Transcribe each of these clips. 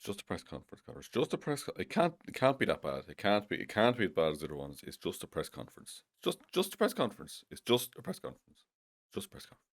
just a press conference, Conor. It's just a press. It can't be that bad. It can't be as bad as the other ones. It's just a press conference. Just a press conference. It's just a press conference. Just a press conference.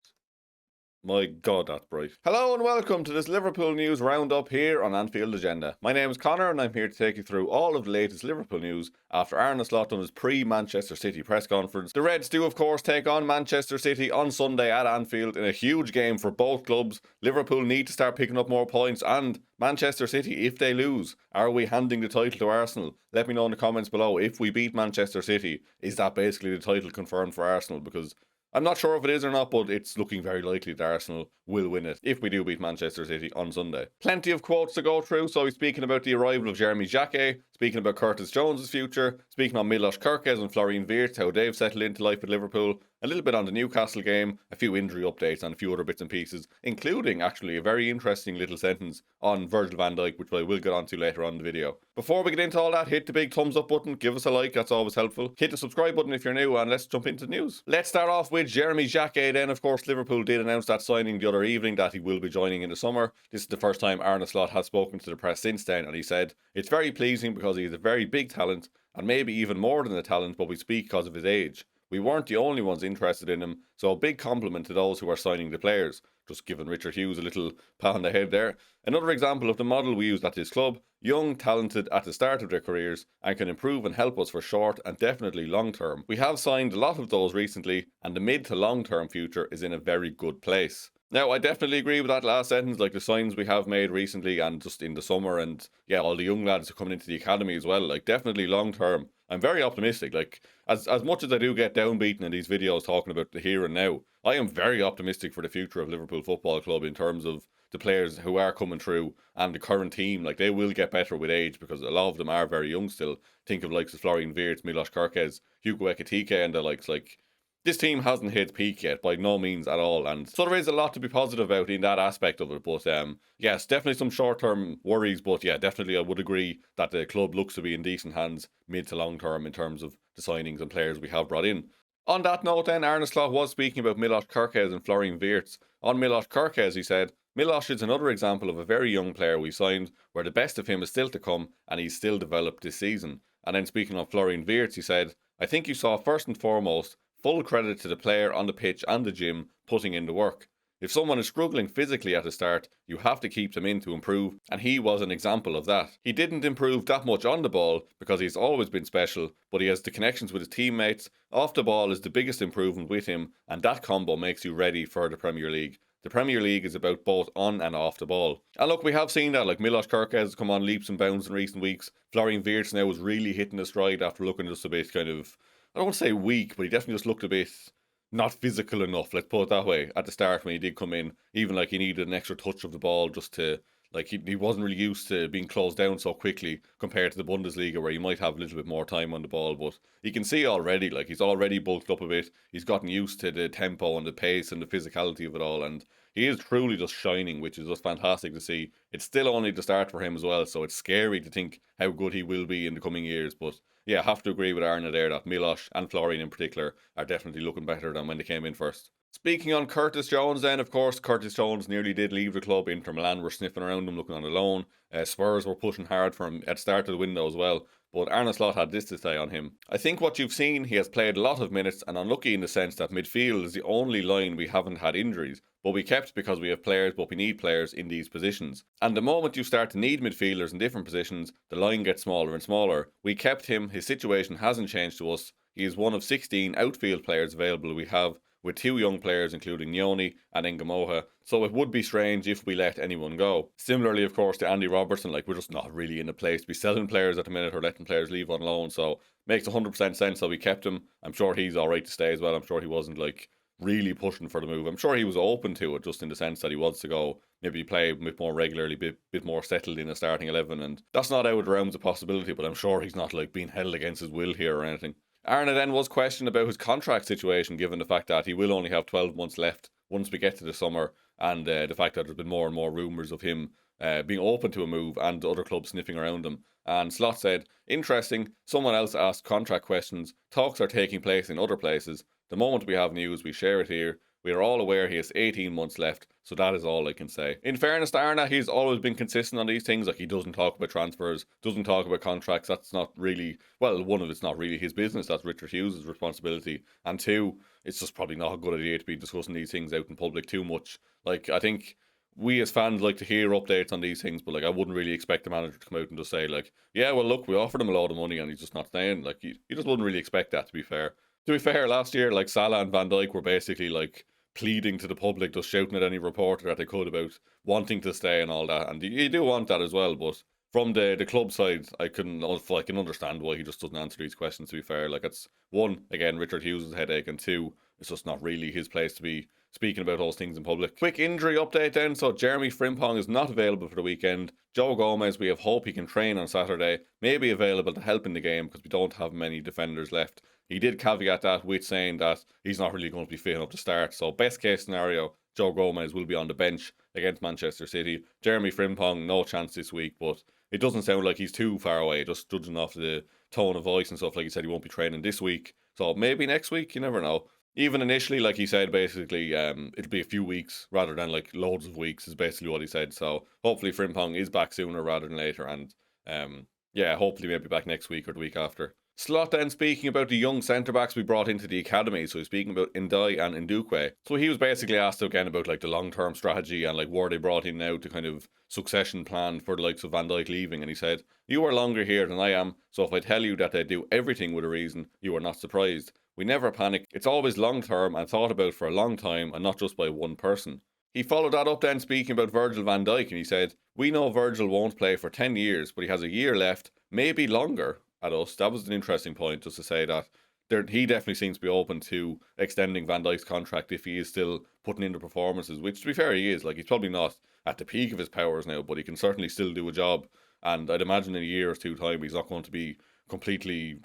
My God, that's bright. Hello and welcome to this Liverpool news roundup here on Anfield Agenda. My name is Conor and I'm here to take you through all of the latest Liverpool news after Arne done his pre-Manchester City press conference. The Reds do of course take on Manchester City on Sunday at Anfield in a huge game for both clubs. Liverpool need to start picking up more points, and Manchester City, if they lose, are we handing the title to Arsenal? Let me know in the comments below. If we beat Manchester City, is that basically the title confirmed for Arsenal? Because I'm not sure if it is or not, but it's looking very likely that Arsenal will win it if we do beat Manchester City on Sunday. Plenty of quotes to go through, so he's speaking about the arrival of Jeremy Jacquet, speaking about Curtis Jones' future, speaking on Milos Kerkez and Florian Wirtz, how they've settled into life at Liverpool, a little bit on the Newcastle game, a few injury updates and a few other bits and pieces, including actually a very interesting little sentence on Virgil van Dijk, which I will get onto later on in the video. Before we get into all that, hit the big thumbs up button, give us a like, that's always helpful. Hit the subscribe button if you're new, and let's jump into the news. Let's start off with Jeremy Jacquet then. Of course, Liverpool did announce that signing the other evening, that he will be joining in the summer. This is the first time Arne has spoken to the press since then, and he said, "It's very pleasing because he's a very big talent, and maybe even more than a talent, but we speak because of his age. We weren't the only ones interested in him, so a big compliment to those who are signing the players." Just giving Richard Hughes a little pat on the head there. Another example of the model we used at this club: young, talented at the start of their careers, and can improve and help us for short and definitely long term. We have signed a lot of those recently, and the mid to long term future is in a very good place. Now, I definitely agree with that last sentence, like the signs we have made recently and just in the summer, and yeah, all the young lads are coming into the academy as well, like definitely long term. I'm very optimistic. Like, as much as I do get downbeaten in these videos talking about the here and now, I am very optimistic for the future of Liverpool Football Club in terms of the players who are coming through and the current team. Like, they will get better with age because a lot of them are very young still. Think of likes of Florian Wirtz, Milos Kerkez, Hugo Ekitike and the likes. Like, this team hasn't hit peak yet, by no means at all, and so there is a lot to be positive about in that aspect of it. But yes, definitely some short-term worries, but yeah, definitely I would agree that the club looks to be in decent hands mid to long term in terms of the signings and players we have brought in. On that note then, Arne was speaking about Milos Kerkez and Florian Wirtz. On Milos Kerkez, he said, "Milos is another example of a very young player we signed, where the best of him is still to come, and he's still developed this season." And then speaking of Florian Wirtz, he said, "I think you saw first and foremost full credit to the player on the pitch and the gym putting in the work. If someone is struggling physically at the start, you have to keep them in to improve, and he was an example of that. He didn't improve that much on the ball because he's always been special, but he has the connections with his teammates. Off the ball is the biggest improvement with him, and that combo makes you ready for the Premier League. The Premier League is about both on and off the ball." And look, we have seen that, like Milos Kerkez has come on leaps and bounds in recent weeks. Florian Wirtz now is really hitting a stride after looking just a bit kind of, I don't want to say weak, but he definitely just looked a bit not physical enough, let's put it that way, at the start when he did come in. Even like he needed an extra touch of the ball just to, like he wasn't really used to being closed down so quickly compared to the Bundesliga where you might have a little bit more time on the ball. But you can see already, like he's already bulked up a bit. He's gotten used to the tempo and the pace and the physicality of it all, and he is truly just shining, which is just fantastic to see. It's still only the start for him as well, so it's scary to think how good he will be in the coming years. But yeah, I have to agree with Arne there that Milos and Florian in particular are definitely looking better than when they came in first. Speaking on Curtis Jones then, of course, Curtis Jones nearly did leave the club. Inter Milan were sniffing around him, looking on a loan. Spurs were pushing hard for him at the start of the window as well. But Arne had this to say on him: "I think what you've seen, he has played a lot of minutes and unlucky in the sense that midfield is the only line we haven't had injuries. But we kept because we have players, but we need players in these positions. And the moment you start to need midfielders in different positions, the line gets smaller and smaller. We kept him, his situation hasn't changed to us. He is one of 16 outfield players available we have, with 2 young players including Nyoni and Ngamoha, so it would be strange if we let anyone go." Similarly, of course, to Andy Robertson, like we're just not really in a place to be selling players at the minute or letting players leave on loan, so makes 100% sense that we kept him. I'm sure he's alright to stay as well. I'm sure he wasn't like really pushing for the move. I'm sure he was open to it, just in the sense that he wants to go maybe play a bit more regularly, bit more settled in a starting 11, and that's not out of the realms of possibility, but I'm sure he's not like being held against his will here or anything. Arne then was questioned about his contract situation, given the fact that he will only have 12 months left once we get to the summer, and the fact that there's been more and more rumours of him being open to a move and other clubs sniffing around him. And Slot said, "Interesting, someone else asked contract questions. Talks are taking place in other places. The moment we have news, we share it here. We are all aware he has 18 months left, so that is all I can say. In fairness to Arne, he's always been consistent on these things. Like, he doesn't talk about transfers, doesn't talk about contracts. That's not really, well, one of it's not really his business. That's Richard Hughes' responsibility. And two, it's just probably not a good idea to be discussing these things out in public too much. Like, I think we as fans like to hear updates on these things, but like, I wouldn't really expect the manager to come out and just say like, yeah, well, look, we offered him a lot of money and he's just not staying. Like, you just wouldn't really expect that, to be fair. To be fair, last year, like, Salah and Van Dijk were basically like pleading to the public, just shouting at any reporter that they could about wanting to stay and all that. And you do want that as well, but from the club side, I can understand why he just doesn't answer these questions, to be fair. Like, it's one, again, Richard Hughes' headache, and two, it's just not really his place to be speaking about those things in public. Quick injury update then. So Jeremy Frimpong is not available for the weekend. Joe Gomez, we have hope he can train on Saturday, may be available to help in the game because we don't have many defenders left. He did caveat that with saying that he's not really going to be fit enough to start. So best case scenario, Joe Gomez will be on the bench against Manchester City. Jeremy Frimpong, no chance this week, but it doesn't sound like he's too far away, just judging off the tone of voice and stuff. Like he said, he won't be training this week. So maybe next week, you never know. Even initially, like he said, basically, it'll be a few weeks rather than like loads of weeks, is basically what he said. So hopefully Frimpong is back sooner rather than later. And yeah, hopefully maybe back next week or the week after. Slot then speaking about the young centre-backs we brought into the academy. So he's speaking about Ndai and Ndukwe. So he was basically asked again about like the long-term strategy and like were they brought in now to kind of succession plan for the likes of Van Dijk leaving. And he said, you are longer here than I am. So if I tell you that they do everything with a reason, you are not surprised. We never panic. It's always long-term and thought about for a long time and not just by one person. He followed that up then speaking about Virgil van Dijk, and he said, we know Virgil won't play for 10 years, but he has a year left, maybe longer at us. That was an interesting point, just to say that he definitely seems to be open to extending Van Dijk's contract if he is still putting in the performances, which to be fair he is. Like, he's probably not at the peak of his powers now, but he can certainly still do a job. And I'd imagine in a year or two time he's not going to be completely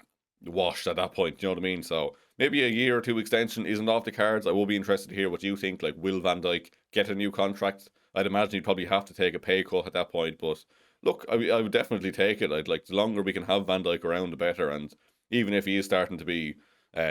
washed at that point, you know what I mean? So maybe a year or two extension isn't off the cards. I will be interested to hear what you think. Like, will Van Dijk get a new contract? I'd imagine he'd probably have to take a pay cut at that point, but look, I would definitely take it. I'd like, the longer we can have Van Dijk around, the better. And even if he is starting to be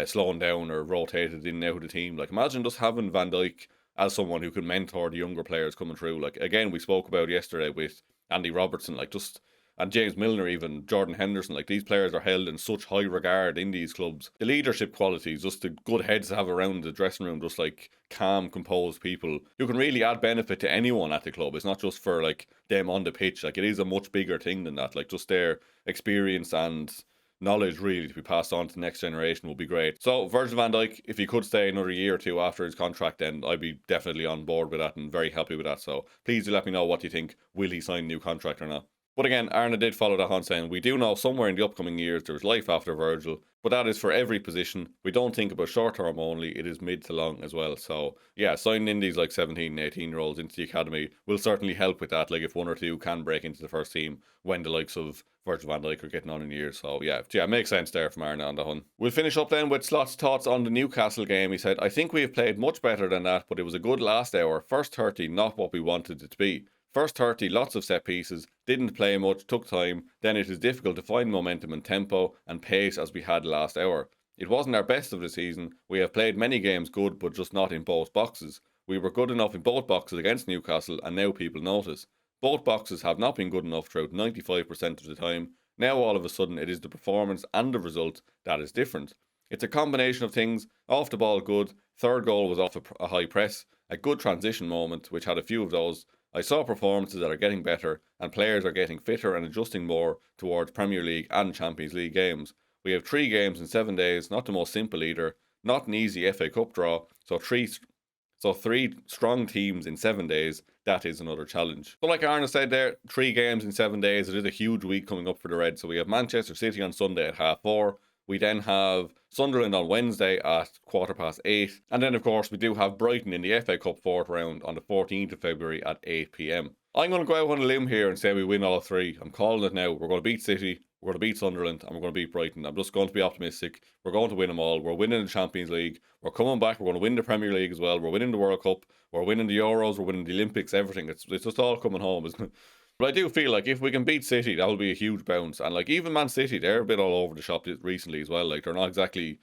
slowing down or rotated in and out of the team, like, imagine just having Van Dijk as someone who can mentor the younger players coming through. Like, again, we spoke about yesterday with Andy Robertson, like, just, and James Milner, even Jordan Henderson, like, these players are held in such high regard in these clubs. The leadership qualities, just the good heads to have around the dressing room, just like calm, composed people who can really add benefit to anyone at the club. It's not just for like them on the pitch. Like, it is a much bigger thing than that. Like, just their experience and knowledge really to be passed on to the next generation will be great. So Virgil van Dijk, if he could stay another year or two after his contract, then I'd be definitely on board with that and very happy with that. So please do let me know what you think. Will he sign a new contract or not? But again, Arne did follow that on saying, we do know somewhere in the upcoming years there is life after Virgil, but that is for every position. We don't think about short term only, it is mid to long as well. So yeah, signing in these like 17 and 18 year olds into the academy will certainly help with that. Like, if one or two can break into the first team when the likes of Virgil van Dijk are getting on in years. So yeah, it makes sense there from Arne on that one. We'll finish up then with Slot's thoughts on the Newcastle game. He said, I think we have played much better than that, but it was a good last hour. First 30, not what we wanted it to be. First 30, lots of set pieces, didn't play much, took time, then it is difficult to find momentum and tempo and pace as we had last hour. It wasn't our best of the season. We have played many games good, but just not in both boxes. We were good enough in both boxes against Newcastle, and now people notice. Both boxes have not been good enough throughout 95% of the time. Now all of a sudden it is the performance and the result that is different. It's a combination of things. Off the ball good, third goal was off a high press, a good transition moment, which had a few of those. I saw performances that are getting better and players are getting fitter and adjusting more towards Premier League and Champions League games. We have 3 games in 7 days, not the most simple either, not an easy FA Cup draw, so three strong teams in 7 days, that is another challenge. But like Arne said there, 3 games in 7 days, it is a huge week coming up for the Reds. So we have Manchester City on Sunday at 4:30. We then have Sunderland on Wednesday at 8:15. And then, of course, we do have Brighton in the FA Cup 4th round on the 14th of February at 8 p.m. I'm going to go out on a limb here and say we win all 3. I'm calling it now. We're going to beat City, we're going to beat Sunderland, and we're going to beat Brighton. I'm just going to be optimistic. We're going to win them all. We're winning the Champions League. We're coming back. We're going to win the Premier League as well. We're winning the World Cup. We're winning the Euros. We're winning the Olympics, everything. It's just all coming home, isn't it? But I do feel like if we can beat City, that will be a huge bounce. And like, even Man City, they're a bit all over the shop recently as well. Like, they're not exactly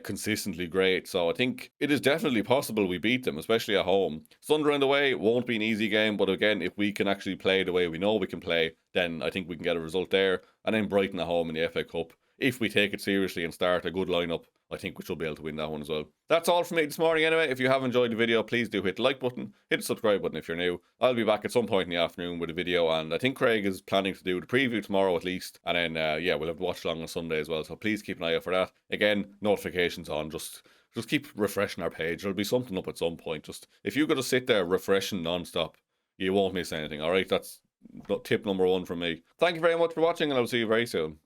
consistently great. So I think it is definitely possible we beat them, especially at home. Sunderland away won't be an easy game, but again, if we can actually play the way we know we can play, then I think we can get a result there. And then Brighton at home in the FA Cup. If we take it seriously and start a good lineup, I think we should be able to win that one as well. That's all from me this morning anyway. If you have enjoyed the video, please do hit the like button, hit the subscribe button if you're new. I'll be back at some point in the afternoon with a video, and I think Craig is planning to do the preview tomorrow at least. And then, yeah, we'll have the watch along on Sunday as well. So please keep an eye out for that. Again, notifications on, just keep refreshing our page. There'll be something up at some point. Just if you got to sit there refreshing non-stop, you won't miss anything. All right, that's tip number 1 from me. Thank you very much for watching, and I'll see you very soon.